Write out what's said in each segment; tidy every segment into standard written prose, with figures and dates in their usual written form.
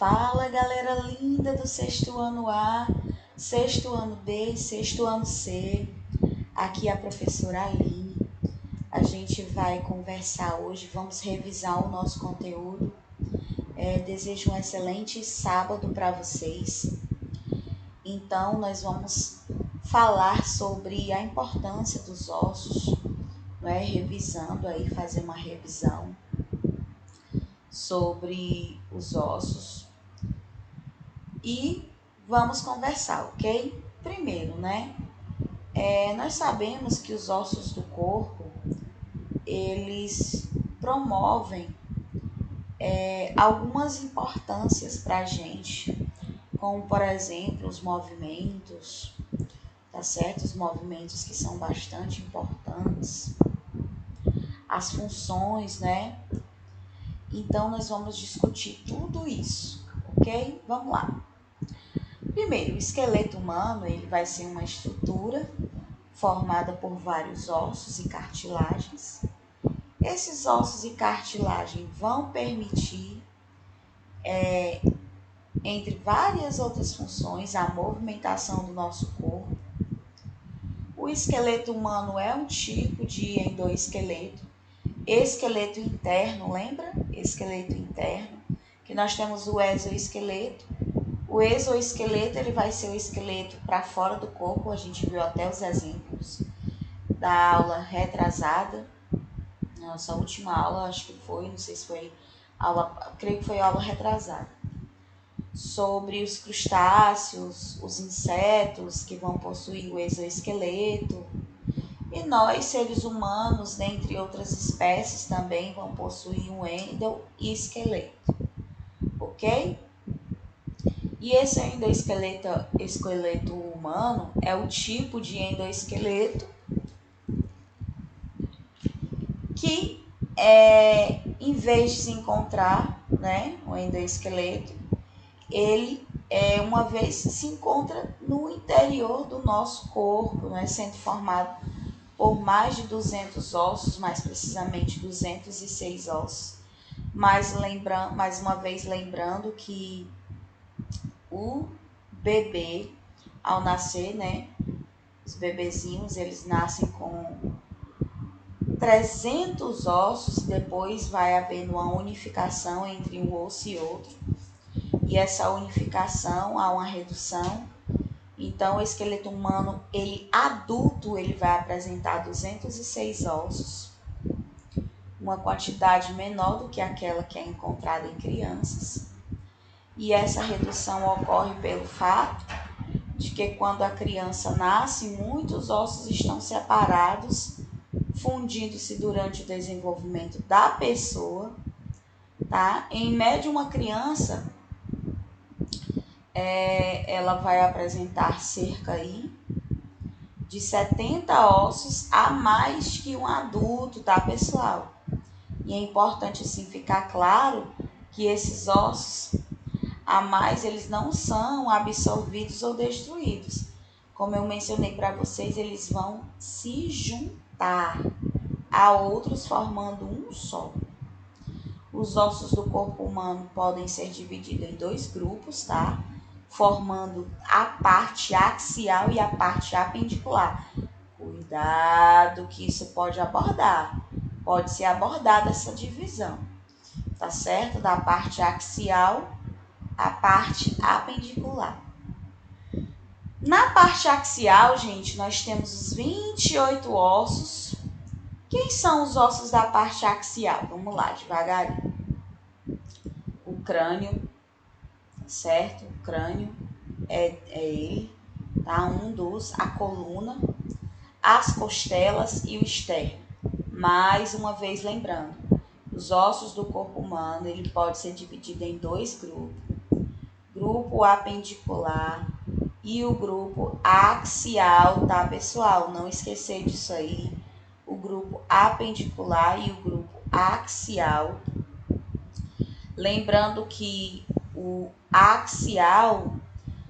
Fala, galera linda do sexto ano A, sexto ano B, sexto ano C. Aqui é a professora Aline. A gente vai conversar hoje, vamos revisar o nosso conteúdo. Desejo um excelente sábado para vocês. Então, nós vamos falar sobre a importância dos ossos, revisando aí, fazer uma revisão sobre os ossos. E vamos conversar, ok? Primeiro, nós sabemos que os ossos do corpo, eles promovem algumas importâncias para a gente, como, por exemplo, os movimentos, tá certo? Os movimentos que são bastante importantes, as funções, Então, nós vamos discutir tudo isso, ok? Vamos lá. Primeiro, o esqueleto humano, ele vai ser uma estrutura formada por vários ossos e cartilagens. Esses ossos e cartilagem vão permitir, entre várias outras funções, a movimentação do nosso corpo. O esqueleto humano é um tipo de endoesqueleto. Esqueleto interno, lembra? Esqueleto interno, que nós temos o exoesqueleto. O exoesqueleto, ele vai ser o esqueleto para fora do corpo, a gente viu até os exemplos da aula retrasada. Nossa última aula, acho que foi, não sei se foi aula, creio que foi aula retrasada, sobre os crustáceos, os insetos que vão possuir o exoesqueleto. E nós, seres humanos, dentre outras espécies, também vão possuir um endoesqueleto, ok? E esse endoesqueleto humano é o tipo de endoesqueleto que, em vez de se encontrar, o endoesqueleto, ele, uma vez se encontra no interior do nosso corpo, sendo formado por mais de 200 ossos, mais precisamente 206 ossos. Mais uma vez lembrando que o bebê, ao nascer, os bebezinhos, eles nascem com 300 ossos, depois vai havendo uma unificação entre um osso e outro. E essa unificação, há uma redução. Então, o esqueleto humano, adulto, ele vai apresentar 206 ossos, uma quantidade menor do que aquela que é encontrada em crianças. E essa redução ocorre pelo fato de que quando a criança nasce, muitos ossos estão separados, fundindo-se durante o desenvolvimento da pessoa, tá? Em média, uma criança, ela vai apresentar cerca aí de 70 ossos a mais que um adulto, tá, pessoal? E é importante, assim, ficar claro que esses ossos a mais, eles não são absorvidos ou destruídos. Como eu mencionei para vocês, eles vão se juntar a outros formando um só. Os ossos do corpo humano podem ser divididos em dois grupos, tá? Formando a parte axial e a parte apendicular. Cuidado que isso pode ser abordada essa divisão, tá certo? Da parte axial à parte apendicular. Na parte axial, gente, nós temos os 28 ossos. Quem são os ossos da parte axial? Vamos lá, devagarinho. O crânio, certo? O crânio é ele, tá? A coluna, as costelas e o externo. Mais uma vez lembrando, os ossos do corpo humano, ele pode ser dividido em dois grupos. Grupo apendicular e o grupo axial, tá, pessoal? Não esquecer disso aí. O grupo apendicular e o grupo axial. Lembrando que o axial,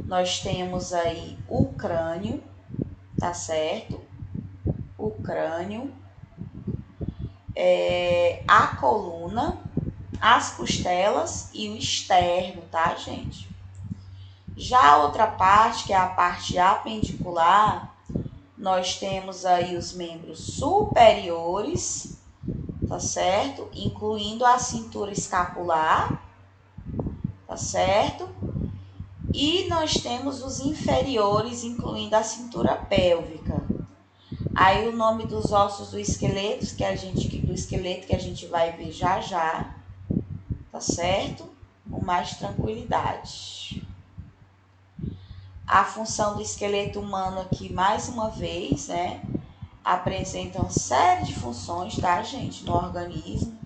nós temos aí o crânio, tá certo? O crânio, a coluna, as costelas e o externo, tá, gente? Já a outra parte, que é a parte apendicular, nós temos aí os membros superiores, tá certo? Incluindo a cintura escapular, tá certo? E nós temos os inferiores, incluindo a cintura pélvica. Aí o nome dos ossos do esqueleto que a gente vai ver já já, tá certo? Com mais tranquilidade. A função do esqueleto humano aqui, mais uma vez, né? Apresenta uma série de funções, tá, gente, no organismo,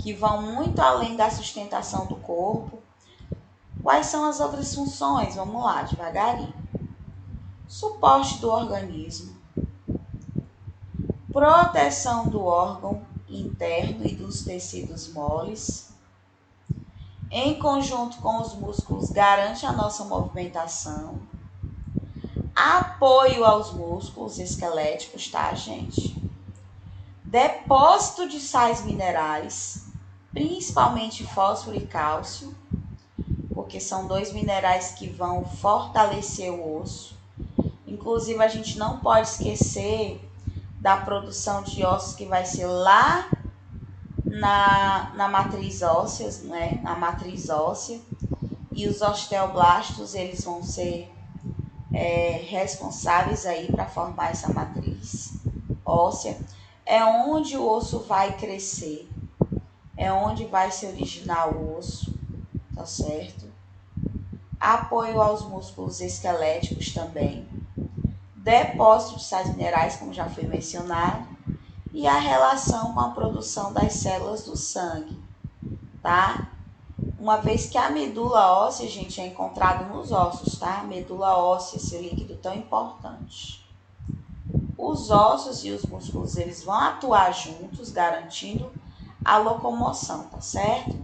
que vão muito além da sustentação do corpo. Quais são as outras funções? Vamos lá, devagarinho. Suporte do organismo, proteção do órgão interno e dos tecidos moles. Em conjunto com os músculos, garante a nossa movimentação. Apoio aos músculos esqueléticos, tá, gente? Depósito de sais minerais, principalmente fósforo e cálcio, porque são dois minerais que vão fortalecer o osso. Inclusive, a gente não pode esquecer da produção de ossos que vai ser lá na matriz óssea, né? Na matriz óssea. E os osteoblastos, eles vão ser responsáveis aí para formar essa matriz óssea. É onde o osso vai crescer, é onde vai se originar o osso, tá certo? Apoio aos músculos esqueléticos também. Depósito de sais minerais, como já foi mencionado, e a relação com a produção das células do sangue, tá? Uma vez que a medula óssea, gente, é encontrada nos ossos, tá? A medula óssea, esse líquido tão importante. Os ossos e os músculos, eles vão atuar juntos, garantindo a locomoção, tá certo?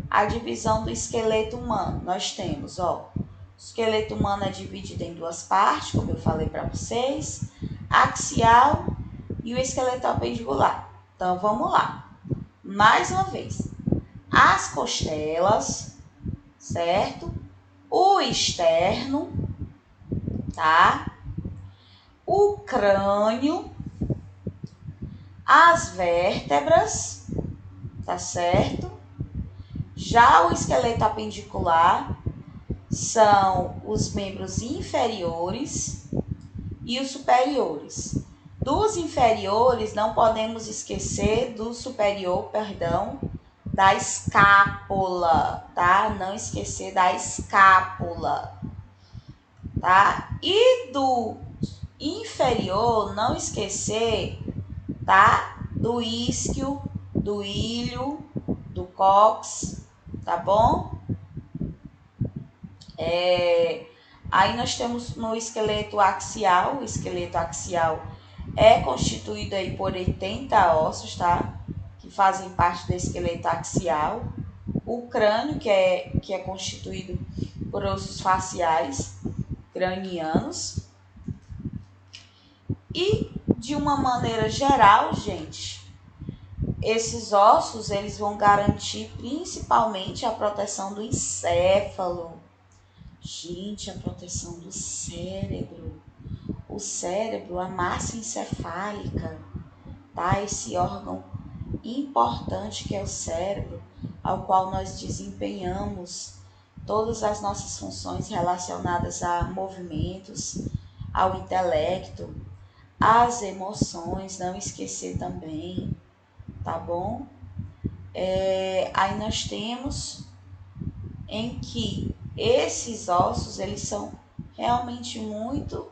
A divisão do esqueleto humano, nós temos, ó, o esqueleto humano é dividido em duas partes, como eu falei para vocês, axial e o esqueleto apendicular. Então, vamos lá. Mais uma vez, as costelas, certo? O externo, tá? O crânio, as vértebras, tá certo? Já o esqueleto apendicular são os membros inferiores e os superiores. Dos inferiores, não podemos esquecer do superior, da escápula, tá? Não esquecer da escápula, tá? E do inferior, não esquecer, tá? Do isquio, do ilho, do cóccix, tá bom? Aí nós temos no esqueleto axial. O esqueleto axial é constituído aí por 80 ossos, tá? Que fazem parte do esqueleto axial. O crânio, que é constituído por ossos faciais cranianos. E, de uma maneira geral, gente, esses ossos, eles vão garantir principalmente a proteção do encéfalo. Gente, a proteção do cérebro. O cérebro, a massa encefálica, tá? Esse órgão importante que é o cérebro, ao qual nós desempenhamos todas as nossas funções relacionadas a movimentos, ao intelecto, às emoções, não esquecer também, tá bom? Aí nós temos em que esses ossos, eles são realmente muito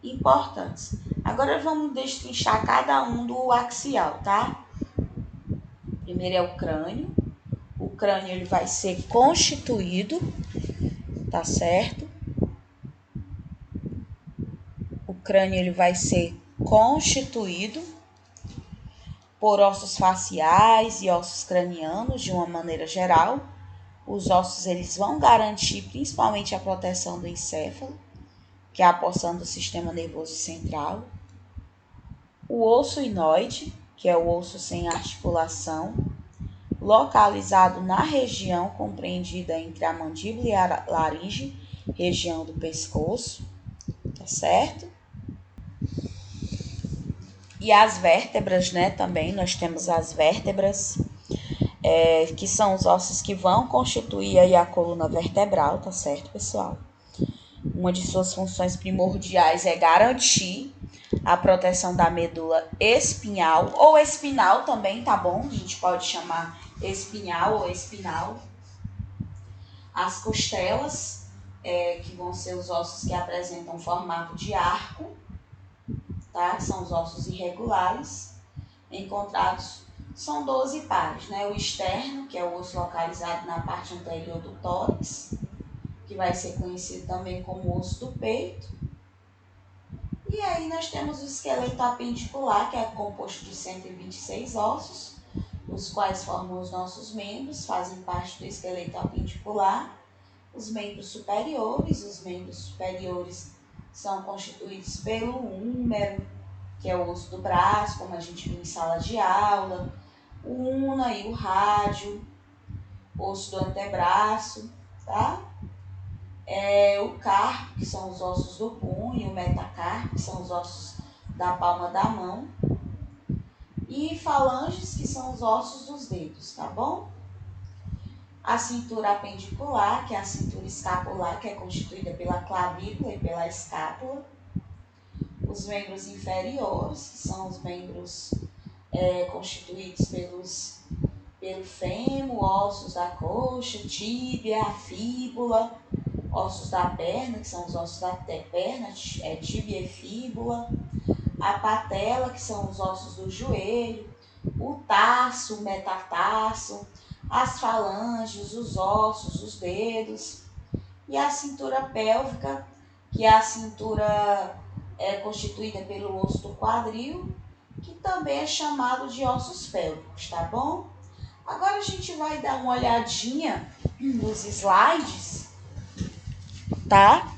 importantes. Agora vamos destrinchar cada um do axial, tá? Primeiro é o crânio. O crânio, ele vai ser constituído, tá certo? O crânio, ele vai ser constituído por ossos faciais e ossos cranianos, de uma maneira geral. Os ossos, eles vão garantir principalmente a proteção do encéfalo, que é a porção do sistema nervoso central. O osso hinoide, que é o osso sem articulação, localizado na região compreendida entre a mandíbula e a laringe, região do pescoço, tá certo? E as vértebras, né, também nós temos as vértebras, que são os ossos que vão constituir aí a coluna vertebral, tá certo, pessoal? Uma de suas funções primordiais é garantir a proteção da medula espinhal, ou espinal também, tá bom? A gente pode chamar espinhal ou espinal. As costelas, que vão ser os ossos que apresentam formato de arco, tá? São os ossos irregulares, encontrados, são 12 pares, né? O externo, que é o osso localizado na parte anterior do tórax, que vai ser conhecido também como osso do peito. E aí nós temos o esqueleto apendicular, que é composto de 126 ossos, os quais formam os nossos membros, fazem parte do esqueleto apendicular. Os membros superiores são constituídos pelo húmero, que é o osso do braço, como a gente viu em sala de aula, o una e o rádio, osso do antebraço, tá? O carpo, que são os ossos do punho, o metacarpo, que são os ossos da palma da mão, e falanges, que são os ossos dos dedos, tá bom? A cintura apendicular, que é a cintura escapular, que é constituída pela clavícula e pela escápula. Os membros inferiores, que são os membros constituídos pelo fêmur, ossos da coxa, tíbia, a fíbula, ossos da perna, que são os ossos da perna, tíbia e fíbula, a patela, que são os ossos do joelho, o tarso, o metatarso, as falanges, os ossos, os dedos, e a cintura pélvica, que é a cintura constituída pelo osso do quadril, que também é chamado de ossos pélvicos, tá bom? Agora a gente vai dar uma olhadinha nos slides, tá?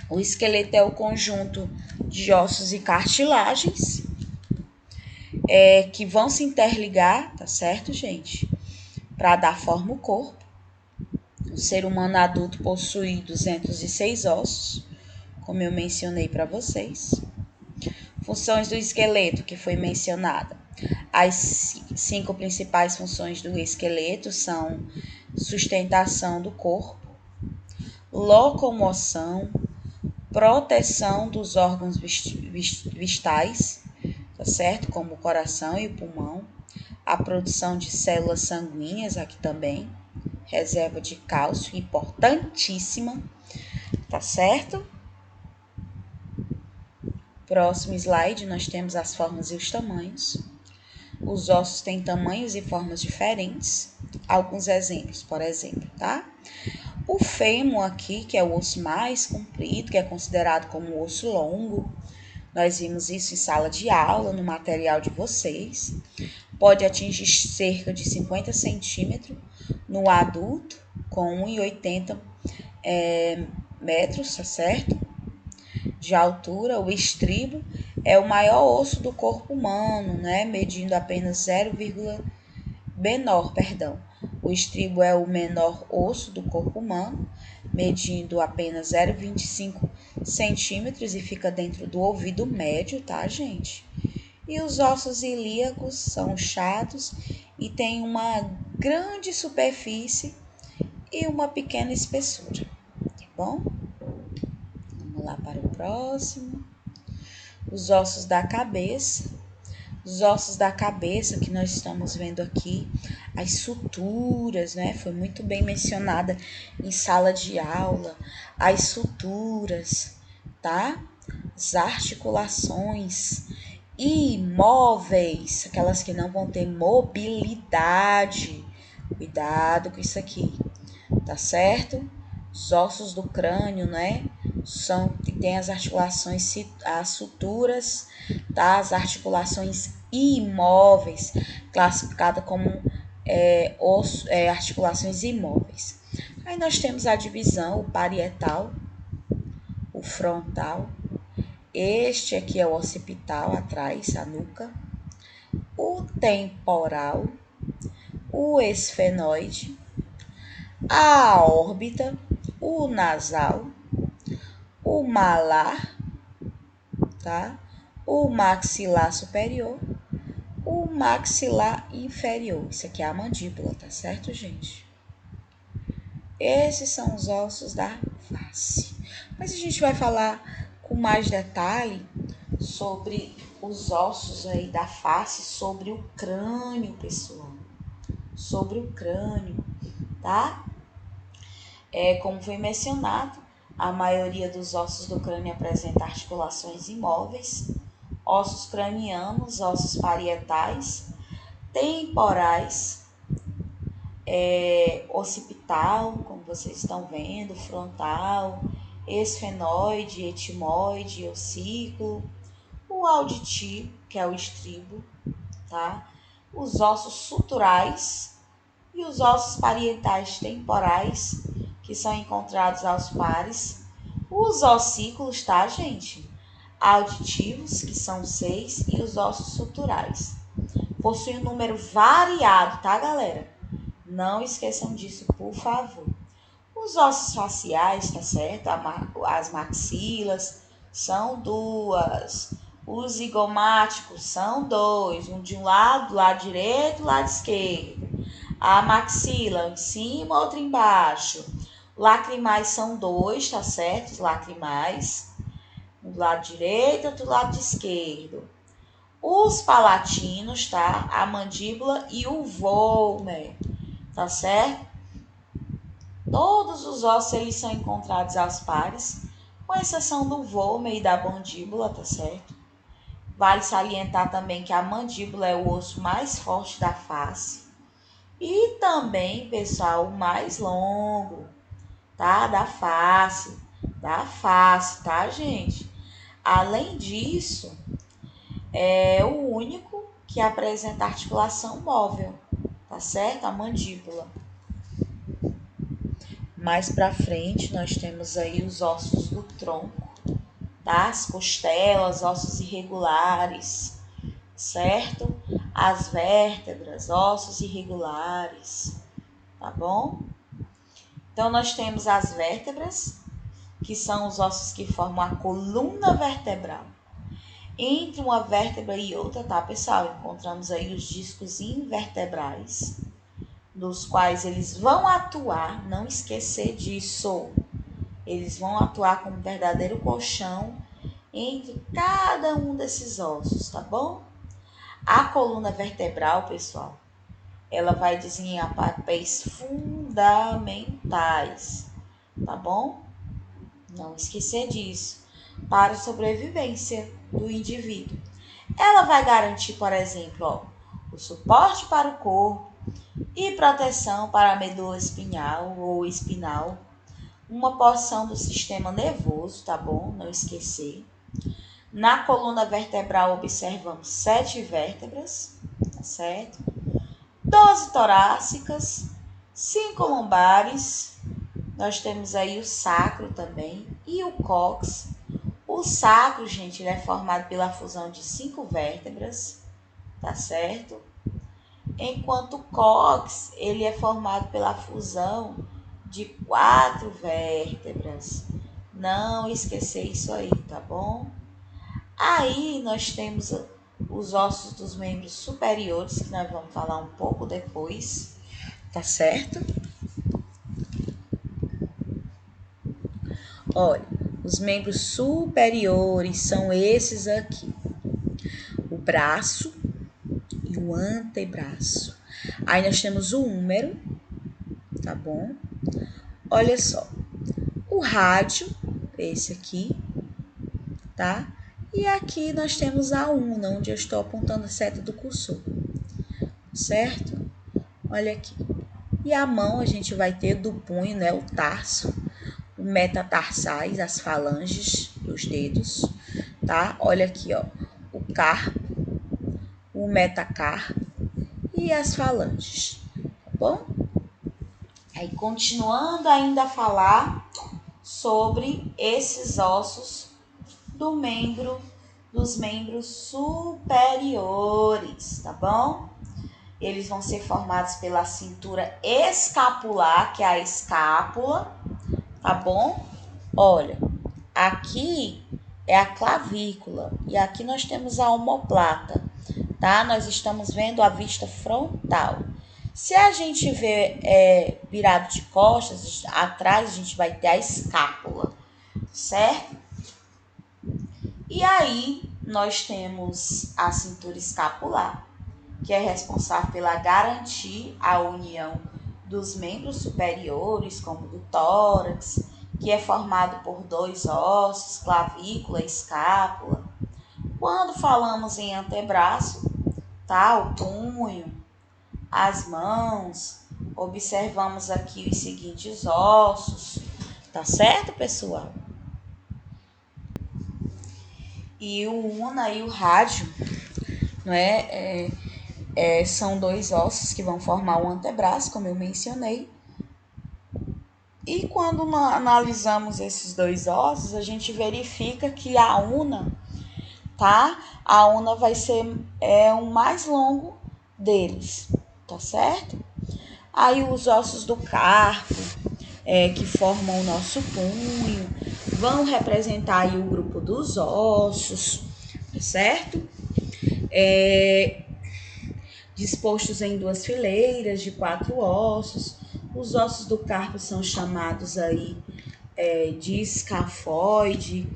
O esqueleto é o conjunto de ossos e cartilagens que vão se interligar, tá certo, gente? Para dar forma ao corpo. O ser humano adulto possui 206 ossos, como eu mencionei para vocês. Funções do esqueleto, que foi mencionada. As 5 principais funções do esqueleto são sustentação do corpo, locomoção, proteção dos órgãos vitais, tá certo? Como o coração e o pulmão, a produção de células sanguíneas aqui também, reserva de cálcio, importantíssima, tá certo? Próximo slide, nós temos as formas e os tamanhos. Os ossos têm tamanhos e formas diferentes. Alguns exemplos, por exemplo, tá? O fêmur aqui, que é o osso mais comprido, que é considerado como um osso longo. Nós vimos isso em sala de aula, no material de vocês. Pode atingir cerca de 50 centímetros no adulto, com 1,80 metros, tá certo? De altura. O estribo é o maior osso do corpo humano, né? Medindo apenas O estribo é o menor osso do corpo humano, medindo apenas 0,25 centímetros e fica dentro do ouvido médio, tá, gente? E os ossos ilíacos são chatos e têm uma grande superfície e uma pequena espessura, tá bom? Vamos lá para o próximo. Os ossos da cabeça. Os ossos da cabeça que nós estamos vendo aqui, as suturas, né? Foi muito bem mencionada em sala de aula, as suturas, tá? As articulações imóveis, aquelas que não vão ter mobilidade. Cuidado com isso aqui, tá certo? Os ossos do crânio, né? Tem as articulações, as suturas, tá? As articulações imóveis, classificada como articulações imóveis. Aí nós temos a divisão, o parietal, o frontal. Este aqui é o occipital, atrás, a nuca. O temporal, o esfenoide, a órbita, o nasal, o malar, tá? O maxilar superior, o maxilar inferior. Isso aqui é a mandíbula, tá certo, gente? Esses são os ossos da face. Mas a gente vai falar com mais detalhe sobre os ossos aí da face, sobre o crânio, pessoal. Sobre o crânio, tá? Como foi mencionado, a maioria dos ossos do crânio apresenta articulações imóveis, ossos cranianos, ossos parietais, temporais, occipital, como vocês estão vendo, frontal, esfenoide, etimoide, ossículo, o auditivo, que é o estribo, tá? Os ossos suturais e os ossos parietais temporais, que são encontrados aos pares, os ossículos, tá, gente? Auditivos, que são 6, e os ossos suturais. Possui um número variado, tá, galera? Não esqueçam disso, por favor. Os ossos faciais, tá certo? As maxilas são 2. Os zigomáticos são 2. Um de um lado, lado direito, lado esquerdo. A maxila, um em cima, outro embaixo. Lacrimais são 2, tá certo? Os lacrimais. Um do lado direito, outro do lado esquerdo. Os palatinos, tá? A mandíbula e o vômer, tá certo? Todos os ossos, eles são encontrados aos pares, com exceção do vômer e da mandíbula, tá certo? Vale salientar também que a mandíbula é o osso mais forte da face. E também, pessoal, o mais longo, tá? Da face, tá, gente? Além disso, é o único que apresenta articulação móvel, tá certo? A mandíbula. Mais pra frente, nós temos aí os ossos do tronco, tá? As costelas, ossos irregulares, certo? As vértebras, ossos irregulares, tá bom? Então, nós temos as vértebras, que são os ossos que formam a coluna vertebral. Entre uma vértebra e outra, tá, pessoal? Encontramos aí os discos invertebrais, nos quais eles vão atuar, não esquecer disso. Eles vão atuar como um verdadeiro colchão entre cada um desses ossos, tá bom? A coluna vertebral, pessoal, ela vai desempenhar papéis fundamentais, tá bom? Não esquecer disso, para a sobrevivência do indivíduo. Ela vai garantir, por exemplo, ó, o suporte para o corpo e proteção para a medula espinhal ou espinal, uma porção do sistema nervoso, tá bom? Não esquecer. Na coluna vertebral observamos 7 vértebras, tá certo? 12 torácicas, 5 lombares, nós temos aí o sacro também e o cóccix. O sacro, gente, ele é formado pela fusão de 5 vértebras, tá certo? Enquanto o cóccix, ele é formado pela fusão de 4 vértebras. Não esquecer isso aí, tá bom? Aí nós temos os ossos dos membros superiores, que nós vamos falar um pouco depois, tá certo? Olha, os membros superiores são esses aqui: o braço e o antebraço. Aí nós temos o húmero, tá bom? Olha só, o rádio, esse aqui, tá? E aqui nós temos a una, onde eu estou apontando a seta do cursor, certo? Olha aqui. E a mão a gente vai ter do punho, né, o tarso, o metatarsais, as falanges dos dedos, tá? Olha aqui, ó, o carpo, o metacarpo e as falanges, tá bom? Aí, continuando ainda a falar sobre esses ossos dos membros superiores, tá bom? eles vão ser formados pela cintura escapular, que é a escápula, tá bom? Olha, aqui é a clavícula e aqui nós temos a omoplata, tá? Nós estamos vendo a vista frontal. Se a gente vê virado de costas, atrás a gente vai ter a escápula, certo? E aí nós temos a cintura escapular, que é responsável pela garantir a união dos membros superiores, como do tórax, que é formado por dois ossos, clavícula e escápula. Quando falamos em antebraço, tá? O punho, as mãos, observamos aqui os seguintes ossos, tá certo, pessoal? E o una e o rádio, não é? São dois ossos que vão formar o antebraço, como eu mencionei. E quando analisamos esses dois ossos, a gente verifica que a una, tá? A una vai ser o mais longo deles, tá certo? Aí os ossos do carpo, que formam o nosso punho, vão representar aí o grupo dos ossos, certo? Dispostos em duas fileiras de 4 ossos. Os ossos do carpo são chamados aí de escafoide,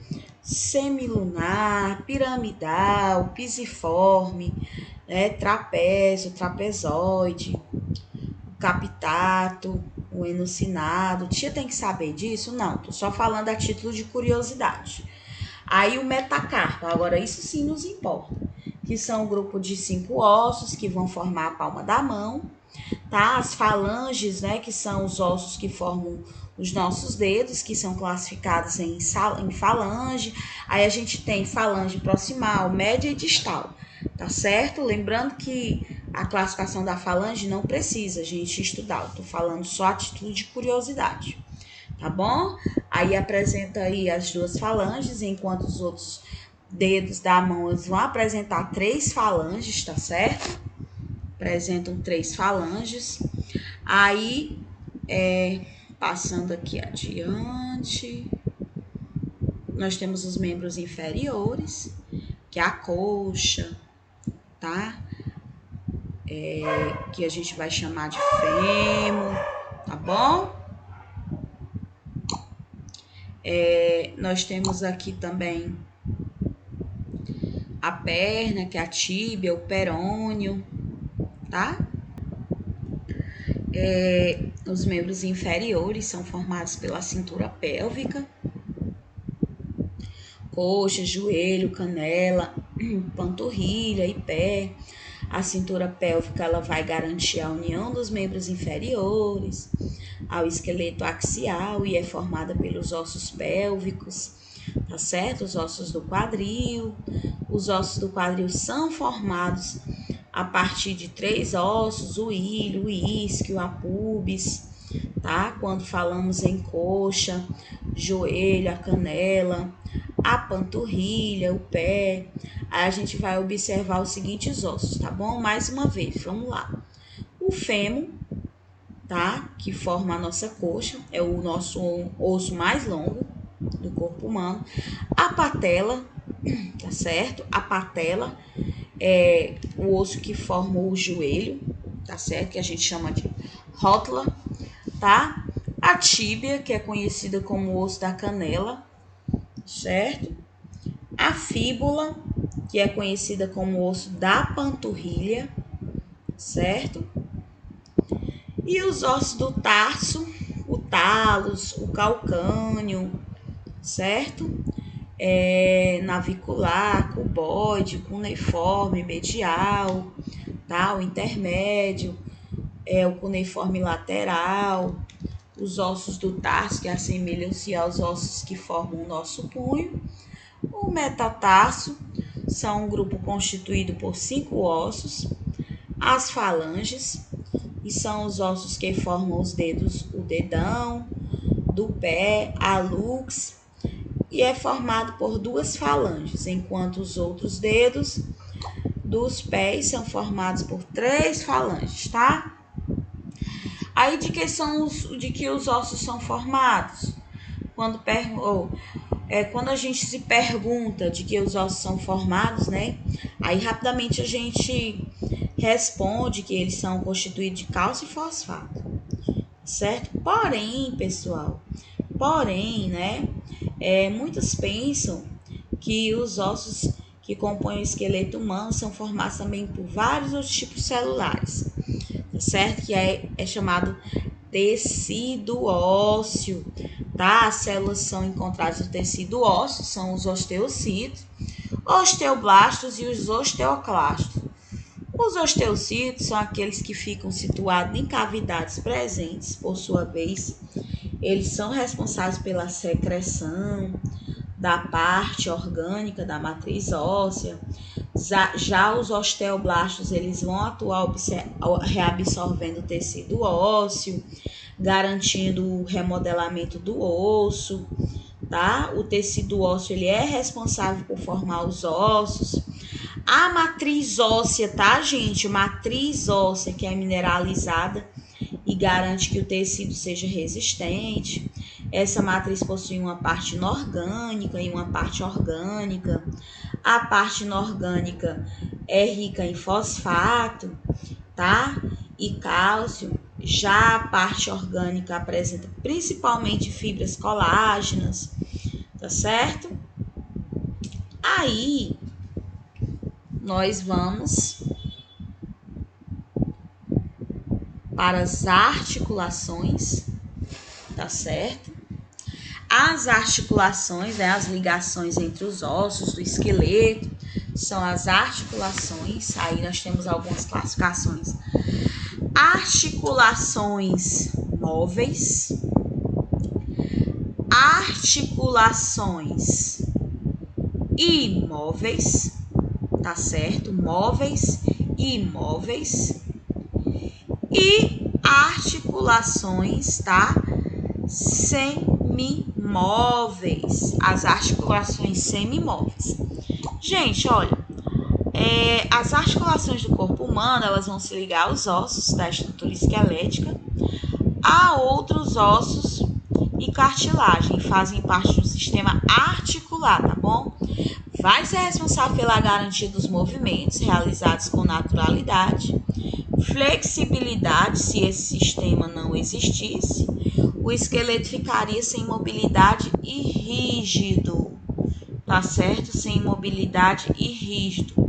semilunar, piramidal, pisiforme, trapézio, trapezoide, o capitato, o enucinado. Tia tem que saber disso? Não, tô só falando a título de curiosidade. Aí o metacarpo, agora isso sim nos importa, que são um grupo de 5 ossos que vão formar a palma da mão, tá? As falanges, que são os ossos que formam os nossos dedos, que são classificados em falange. Aí a gente tem falange proximal, média e distal, tá certo? Lembrando que a classificação da falange não precisa a gente estudar, eu tô falando só a título de curiosidade, tá bom? Aí apresenta aí as duas falanges, enquanto os outros dedos da mão eles vão apresentar 3 falanges, tá certo? Apresentam 3 falanges. Aí, passando aqui adiante, nós temos os membros inferiores, que é a coxa, tá? Que a gente vai chamar de fêmur, tá bom? Nós temos aqui também a perna, que é a tíbia, o perônio, tá? Os membros inferiores são formados pela cintura pélvica, coxa, joelho, canela, panturrilha e pé. A cintura pélvica ela vai garantir a união dos membros inferiores ao esqueleto axial e é formada pelos ossos pélvicos, tá certo? Os ossos do quadril. Os ossos do quadril são formados a partir de 3 ossos, o ilho, o isquio, a pubis, tá? Quando falamos em coxa, joelho, a canela, a panturrilha, o pé, aí a gente vai observar os seguintes ossos, tá bom? Mais uma vez, vamos lá. O fêmur, tá? Que forma a nossa coxa, é o nosso osso mais longo do corpo humano. A patela, tá certo? A patela é o osso que forma o joelho, tá certo? Que a gente chama de rótula, tá? A tíbia, que é conhecida como o osso da canela, certo? A fíbula, que é conhecida como o osso da panturrilha, certo? E os ossos do tarso, o talos, o calcâneo, certo? Navicular, cuboide, cuneiforme, medial, tá? O intermédio, o cuneiforme lateral, os ossos do tarso que assemelham-se aos ossos que formam o nosso punho. O metatarso são um grupo constituído por 5 ossos, as falanges, e são os ossos que formam os dedos, o dedão, do pé, a lux, e é formado por 2 falanges, enquanto os outros dedos dos pés são formados por 3 falanges, tá? Aí de que os ossos são formados? Quando a gente se pergunta de que os ossos são formados, né? Aí rapidamente a gente responde que eles são constituídos de cálcio e fosfato, certo? Porém, pessoal, né? Muitos pensam que os ossos que compõem o esqueleto humano são formados também por vários outros tipos celulares, certo? Que é chamado tecido ósseo, tá? As células são encontradas no tecido ósseo, são os osteocitos, osteoblastos e os osteoclastos. Os osteocitos são aqueles que ficam situados em cavidades presentes, por sua vez, eles são responsáveis pela secreção da parte orgânica da matriz óssea. Já os osteoblastos, eles vão atuar reabsorvendo o tecido ósseo, garantindo o remodelamento do osso, tá? O tecido ósseo, ele é responsável por formar os ossos. A matriz óssea, tá, gente? Matriz óssea que é mineralizada e garante que o tecido seja resistente. Essa matriz possui uma parte inorgânica e uma parte orgânica. A parte inorgânica é rica em fosfato, tá? E cálcio. Já a parte orgânica apresenta principalmente fibras colágenas, tá certo? Aí, nós vamos para as articulações, tá certo? As articulações, né, as ligações entre os ossos do esqueleto, são as articulações. Aí nós temos algumas classificações. Articulações móveis, articulações imóveis, tá certo? Móveis e imóveis. E articulações, tá? Semimóveis. As articulações semimóveis. Gente, olha, as articulações do corpo humano, elas vão se ligar aos ossos da estrutura esquelética, a outros ossos e cartilagem, fazem parte do sistema articular, tá bom? Vai ser responsável pela garantia dos movimentos realizados com naturalidade, flexibilidade. Se esse sistema não existisse, o esqueleto ficaria sem mobilidade e rígido, tá certo? Sem mobilidade e rígido.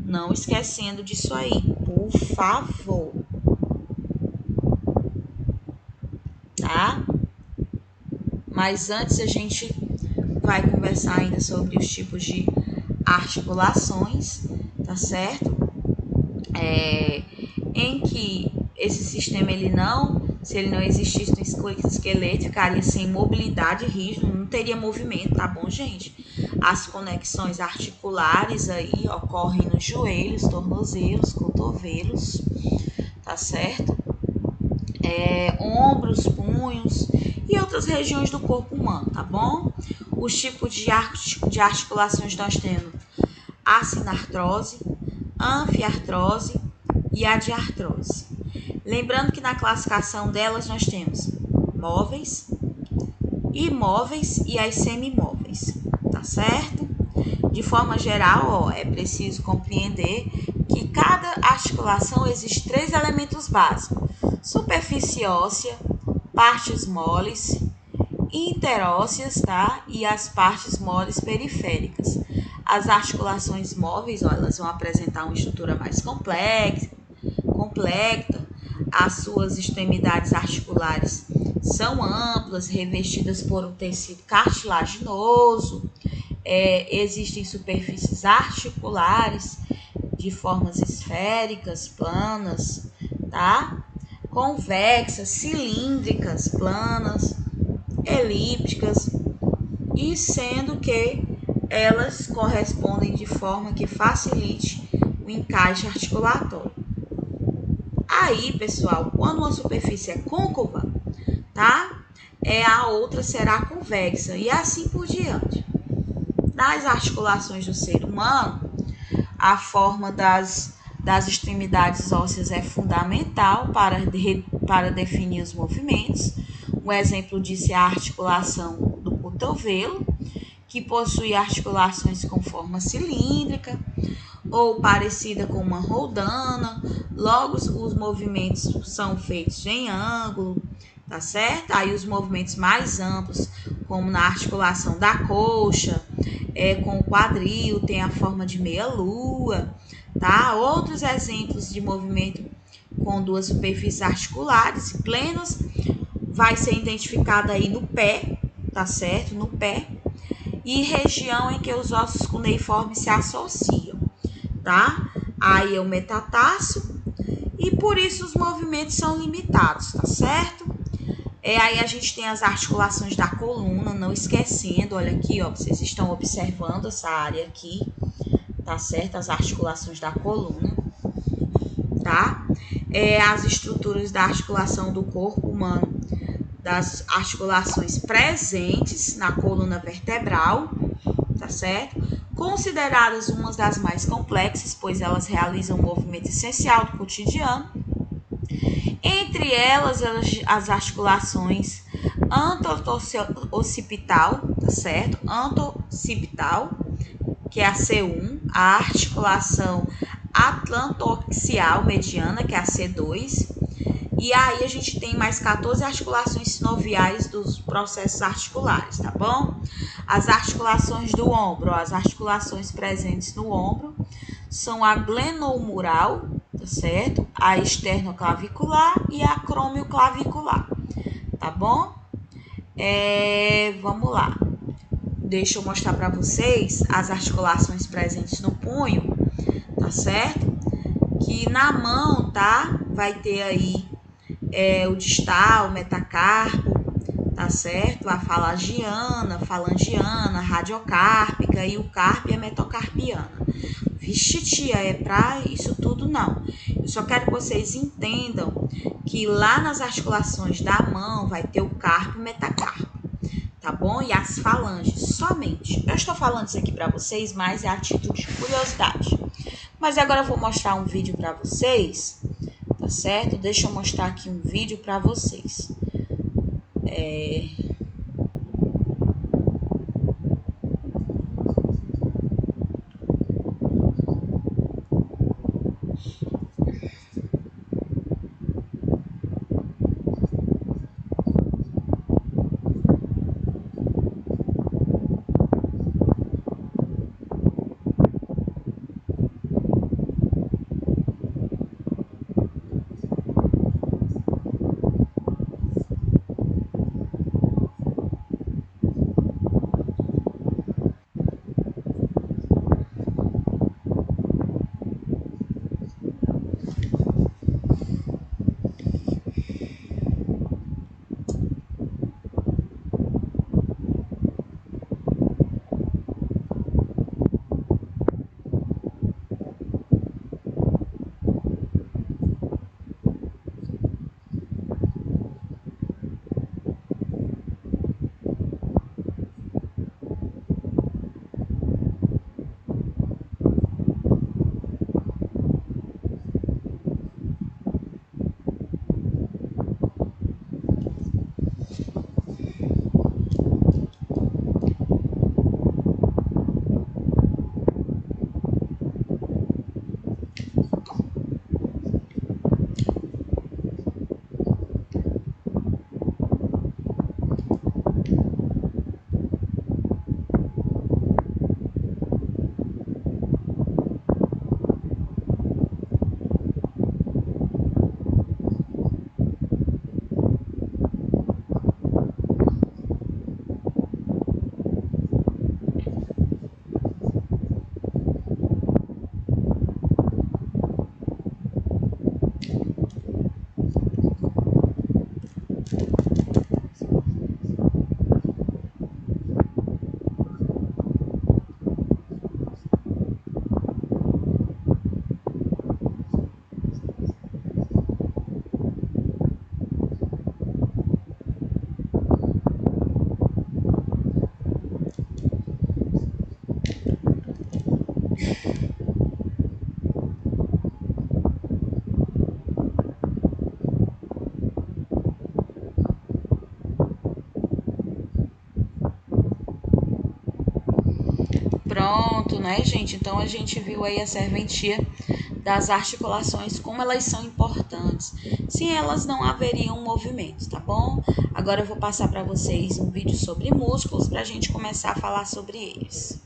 Não esquecendo disso aí, por favor. Tá? Mas antes a gente vai conversar ainda sobre os tipos de articulações, tá certo? Em que esse sistema, se ele não existisse no esqueleto, ficaria sem mobilidade rígido, não teria movimento, tá bom, gente? As conexões articulares aí ocorrem nos joelhos, tornozelos, cotovelos, tá certo? Ombros, punhos e outras regiões do corpo humano, tá bom? Os tipos de articulações nós temos a sinartrose, anfiartrose e a diartrose. Lembrando que na classificação delas nós temos móveis, imóveis e as semimóveis, tá certo? De forma geral, é preciso compreender que cada articulação existe 3 elementos básicos: superfície óssea, partes moles, interósseas, tá? E as partes moles periféricas. As articulações móveis, elas vão apresentar uma estrutura mais completa. As suas extremidades articulares são amplas, revestidas por um tecido cartilaginoso. Existem superfícies articulares de formas esféricas, planas, tá? Convexas, cilíndricas, planas, elípticas, e sendo que elas correspondem de forma que facilite o encaixe articulatório. Aí, pessoal, quando uma superfície é côncava, tá? A outra será convexa e assim por diante. Nas articulações do ser humano, A forma das extremidades ósseas é fundamental para definir os movimentos. Um exemplo disso é a articulação do cotovelo, que possui articulações com forma cilíndrica ou parecida com uma roldana. Logo, os movimentos são feitos em ângulo, tá certo? Aí os movimentos mais amplos, como na articulação da coxa, com o quadril, tem a forma de meia-lua, tá? Outros exemplos de movimento com duas superfícies articulares plenas vai ser identificado aí no pé, tá certo? No pé. E região em que os ossos cuneiformes se associam, tá? Aí é o metatarso, e por isso os movimentos são limitados, tá certo? Aí a gente tem as articulações da coluna, não esquecendo, olha aqui, ó, vocês estão observando essa área aqui, tá certo? As articulações da coluna, tá? As estruturas da articulação do corpo humano, das articulações presentes na coluna vertebral, tá certo? Consideradas umas das mais complexas, pois elas realizam um movimento essencial do cotidiano. Entre elas, as articulações anto-occipital, tá certo? Anto-occipital, que é a C1, a articulação atlantoaxial mediana, que é a C2, e aí a gente tem mais 14 articulações sinoviais dos processos articulares, tá bom? As articulações do ombro, as articulações presentes no ombro são a glenohumeral, tá certo? A esternoclavicular e a cromioclavicular, tá bom? Vamos lá. Deixa eu mostrar para vocês as articulações presentes no punho, tá certo? Que na mão, tá? Vai ter aí o distal, o metacarpo, tá certo? A falangiana, radiocárpica e o carpo e a metocarpiana. Vixe, tia, é pra isso tudo? Não. Eu só quero que vocês entendam que lá nas articulações da mão vai ter o carpo e o metacarpo, tá bom? E as falanges, somente. Eu estou falando isso aqui para vocês, mas é a título de curiosidade. Mas agora eu vou mostrar um vídeo para vocês, tá certo? Deixa eu mostrar aqui um vídeo para vocês. Pronto, né, gente? Então a gente viu aí a serventia das articulações, como elas são importantes. Sem elas não haveriam movimento, tá bom? Agora eu vou passar para vocês um vídeo sobre músculos para a gente começar a falar sobre eles.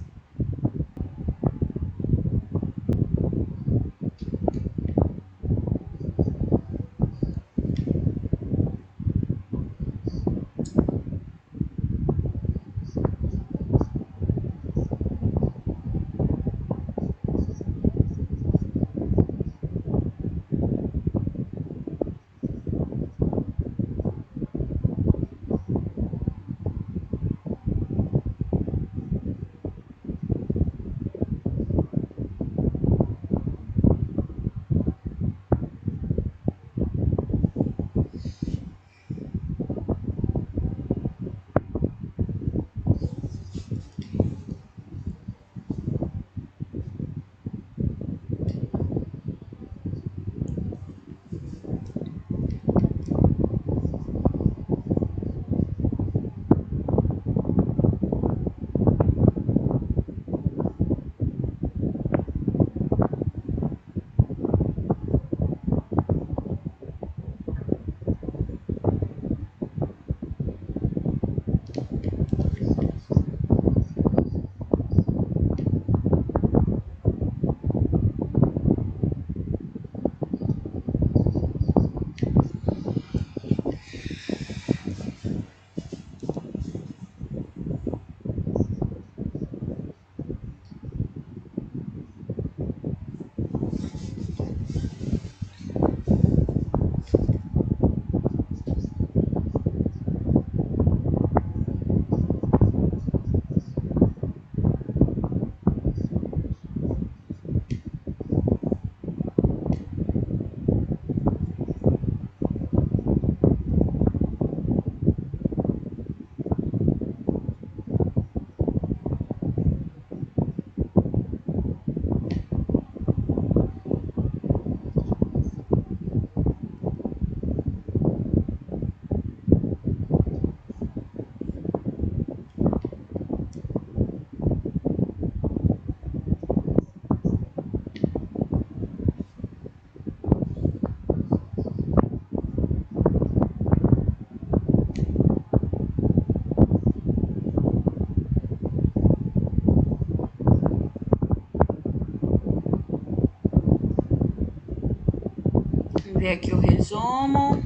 Vamos ver aqui o resumo.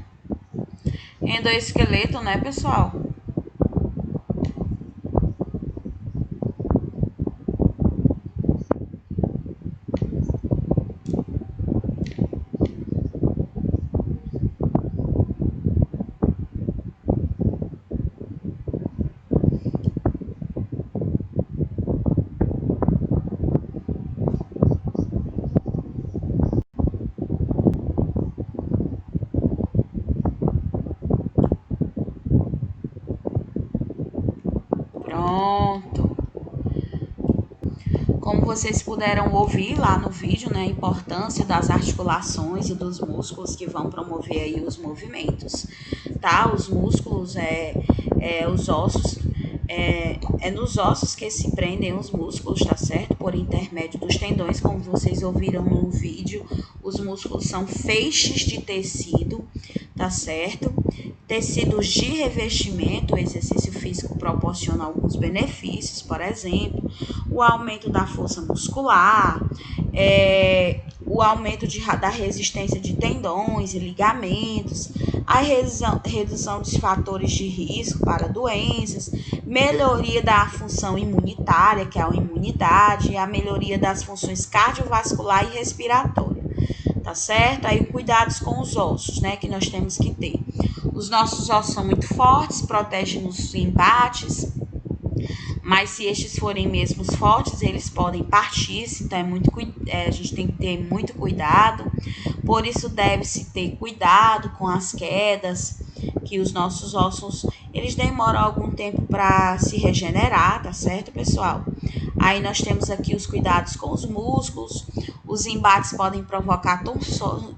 Endoesqueleto, né, pessoal? Pronto. Como vocês puderam ouvir lá no vídeo, né, a importância das articulações e dos músculos que vão promover aí os movimentos, tá? Os músculos, os ossos, é nos ossos que se prendem os músculos, tá certo? Por intermédio dos tendões, como vocês ouviram no vídeo, os músculos são feixes de tecido, tá certo? Tecidos de revestimento, o exercício físico proporciona alguns benefícios, por exemplo, o aumento da força muscular, o aumento da resistência de tendões e ligamentos, a redução dos fatores de risco para doenças, melhoria da função imunitária, que é a imunidade, e a melhoria das funções cardiovascular e respiratória, tá certo? Aí cuidados com os ossos, né, que nós temos que ter. Os nossos ossos são muito fortes, protegem nos embates, mas se estes forem mesmo fortes, eles podem partir-se, então a gente tem que ter muito cuidado. Por isso deve-se ter cuidado com as quedas, que os nossos ossos, eles demoram algum tempo para se regenerar, tá certo, pessoal? Aí nós temos aqui os cuidados com os músculos, os embates podem provocar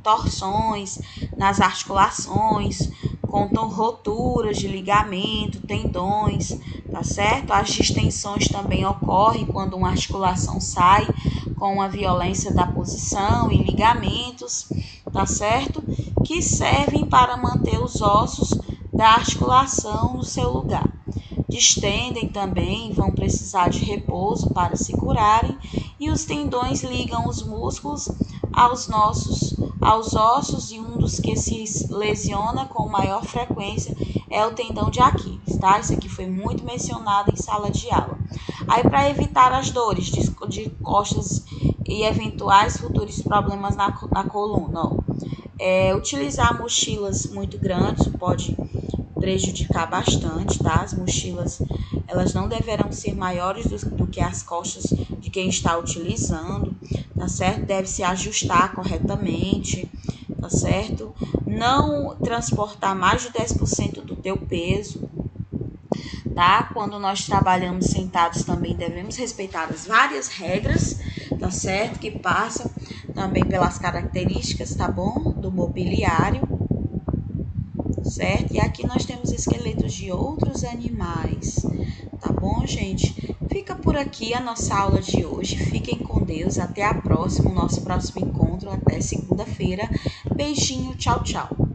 torções nas articulações, com roturas de ligamento, tendões, tá certo? As distensões também ocorrem quando uma articulação sai com a violência da posição e ligamentos, tá certo? Que servem para manter os ossos da articulação no seu lugar. Distendem também, vão precisar de repouso para se curarem, e os tendões ligam os músculos aos ossos, e um dos que se lesiona com maior frequência é o tendão de Aquiles, tá? Isso aqui foi muito mencionado em sala de aula. Aí, para evitar as dores de costas e eventuais futuros problemas na coluna, utilizar mochilas muito grandes pode prejudicar bastante, tá? As mochilas, elas não deverão ser maiores do que as costas de quem está utilizando, tá certo? Deve se ajustar corretamente, tá certo? Não transportar mais de 10% do teu peso, tá? Quando nós trabalhamos sentados também devemos respeitar as várias regras, tá certo? Que passam também pelas características, tá bom? Do mobiliário, certo? E aqui nós temos esqueletos de outros animais, tá bom, gente? Fica por aqui a nossa aula de hoje. Fiquem com Deus. Até a próxima, o nosso próximo encontro. Até segunda-feira. Beijinho, tchau, tchau.